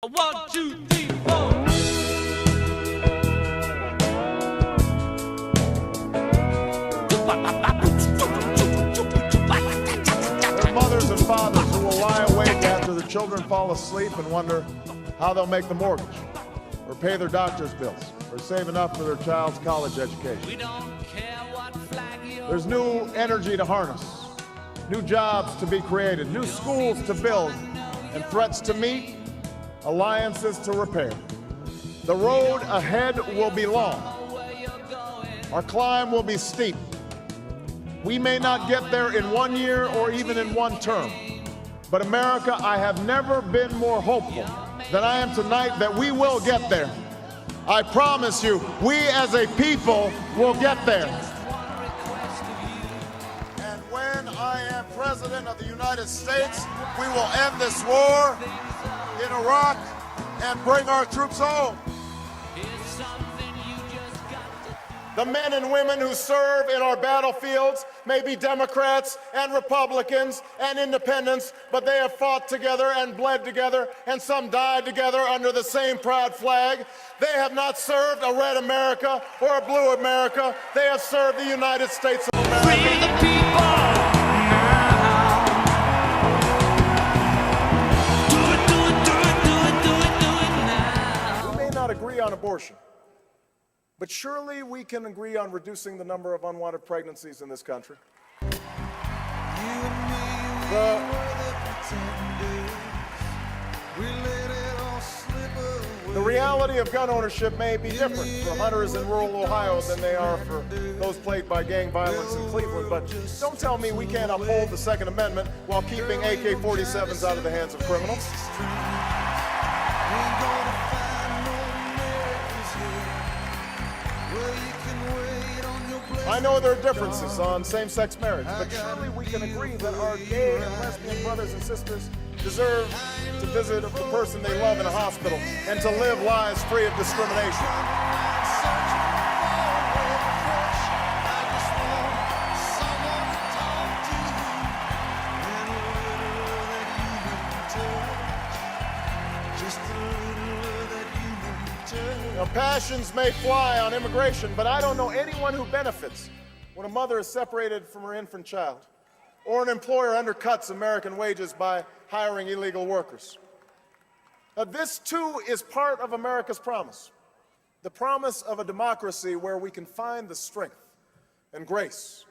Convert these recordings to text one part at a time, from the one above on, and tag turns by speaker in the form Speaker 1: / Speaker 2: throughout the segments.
Speaker 1: 1, 2, 3, 4.
Speaker 2: There are mothers and fathers who will lie awake after their children fall asleep and wonder how they'll make the mortgage, or pay their doctor's bills, or save enough for their child's college education. There's new energy to harness, new jobs to be created, new schools to build, and threats to meet, alliances to repair. The road ahead will be long. Our climb will be steep. We may not get there in 1 year or even in one term. But America, I have never been more hopeful than I am tonight that we will get there. I promise you, we as a people will get there. And when I am President of the United States, we will end this war in Iraq and bring our troops home. The men and women who serve in our battlefields may be Democrats and Republicans and independents, but they have fought together and bled together, and some died together under the same proud flag. They have not served a red America or a blue America. They have served the United States of America.
Speaker 1: Free the people now. Do it, do it, do it, do it, do it, do it now.
Speaker 2: We may not agree on abortion, but surely we can agree on reducing the number of unwanted pregnancies in this country. The reality of gun ownership may be different for hunters in rural Ohio than they are for those plagued by gang violence in Cleveland, but don't tell me we can't uphold the Second Amendment while keeping AK-47s out of the hands of criminals. I know there are differences on same-sex marriage, but surely we can agree that our gay and lesbian brothers and sisters deserve to visit the person they love in a hospital and to live lives free of discrimination. Now, passions may fly on immigration, but I don't know anyone who benefits when a mother is separated from her infant child, or an employer undercuts American wages by hiring illegal workers. Now, this too is part of America's promise, the promise of a democracy where we can find the strength and grace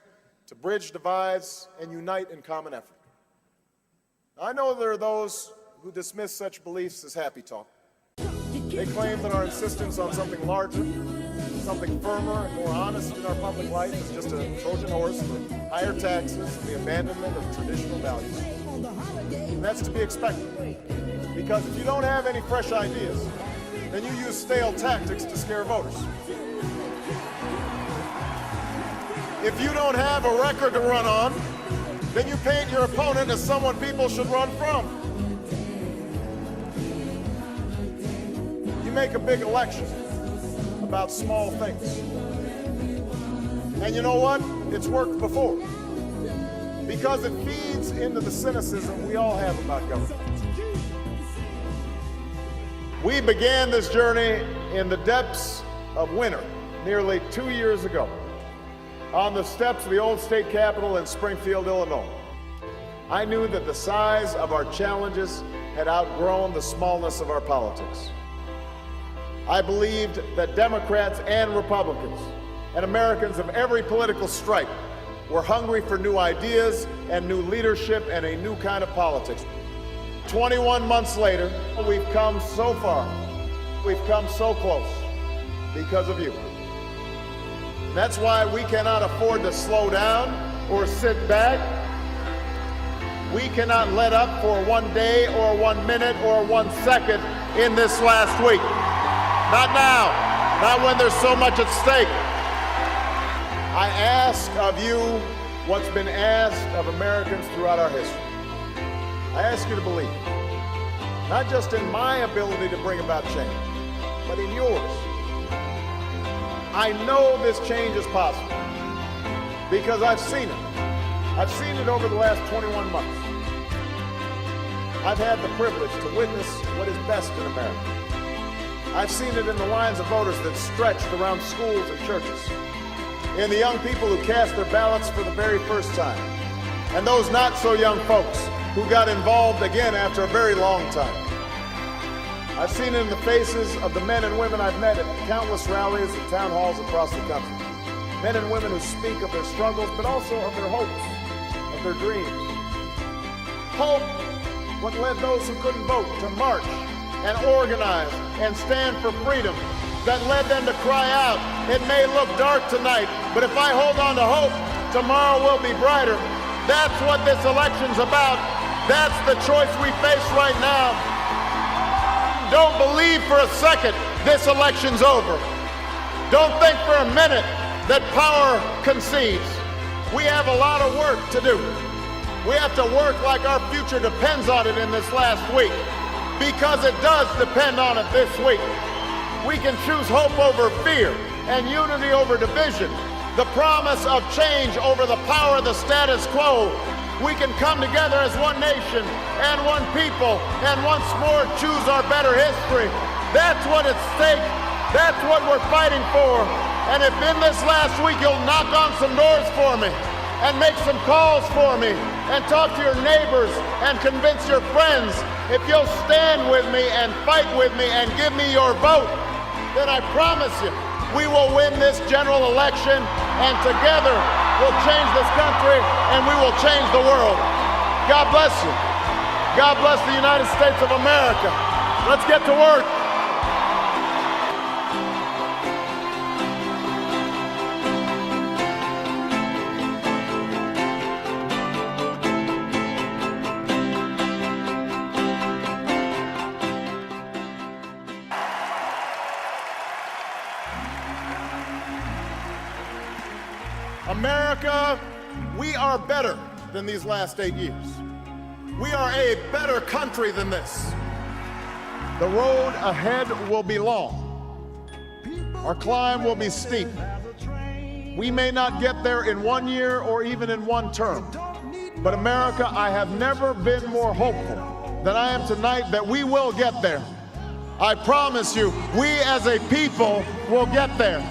Speaker 2: to bridge divides and unite in common effort. Now, I know there are those who dismiss such beliefs as happy talk. They claim that our insistence on something larger, something firmer and more honest in our public life is just a Trojan horse for higher taxes and the abandonment of traditional values. And that's to be expected, because if you don't have any fresh ideas, then you use stale tactics to scare voters. If you don't have a record to run on, then you paint your opponent as someone people should run from. Make a big election about small things. And you know what? It's worked before. Because it feeds into the cynicism we all have about government. We began this journey in the depths of winter nearly 2 years ago on the steps of the old state capitol in Springfield, Illinois. I knew that the size of our challenges had outgrown the smallness of our politics. I believed that Democrats and Republicans and Americans of every political stripe were hungry for new ideas and new leadership and a new kind of politics. 21 months later, we've come so far. We've come so close because of you. And that's why we cannot afford to slow down or sit back. We cannot let up for 1 day or 1 minute or 1 second in this last week. Not now, not when there's so much at stake. I ask of you what's been asked of Americans throughout our history. I ask you to believe, not just in my ability to bring about change, but in yours. I know this change is possible because I've seen it. I've seen it over the last 21 months. I've had the privilege to witness what is best in America. I've seen it in the lines of voters that stretched around schools and churches, in the young people who cast their ballots for the very first time, and those not so young folks who got involved again after a very long time. I've seen it in the faces of the men and women I've met at countless rallies and town halls across the country. Men and women who speak of their struggles, but also of their hopes, of their dreams. Hope, what led those who couldn't vote to march and organize and stand for freedom, that led them to cry out, "It may look dark tonight, but if I hold on to hope, tomorrow will be brighter." That's what this election's about. That's the choice we face right now. Don't believe for a second this election's over. Don't think for a minute that power concedes. We have a lot of work to do. We have to work like our future depends on it in this last week, because it does depend on it this week. We can choose hope over fear and unity over division, the promise of change over the power of the status quo. We can come together as one nation and one people and once more choose our better history. That's what at stake. That's what we're fighting for. And if in this last week you'll knock on some doors for me and make some calls for me and talk to your neighbors and convince your friends, if you'll stand with me and fight with me and give me your vote, then I promise you we will win this general election, and together we'll change this country and we will change the world. God bless you. God bless the United States of America. Let's get to work. America, we are better than these last 8 years. We are a better country than this. The road ahead will be long. Our climb will be steep. We may not get there in 1 year or even in one term. But America, I have never been more hopeful than I am tonight that we will get there. I promise you, we as a people will get there.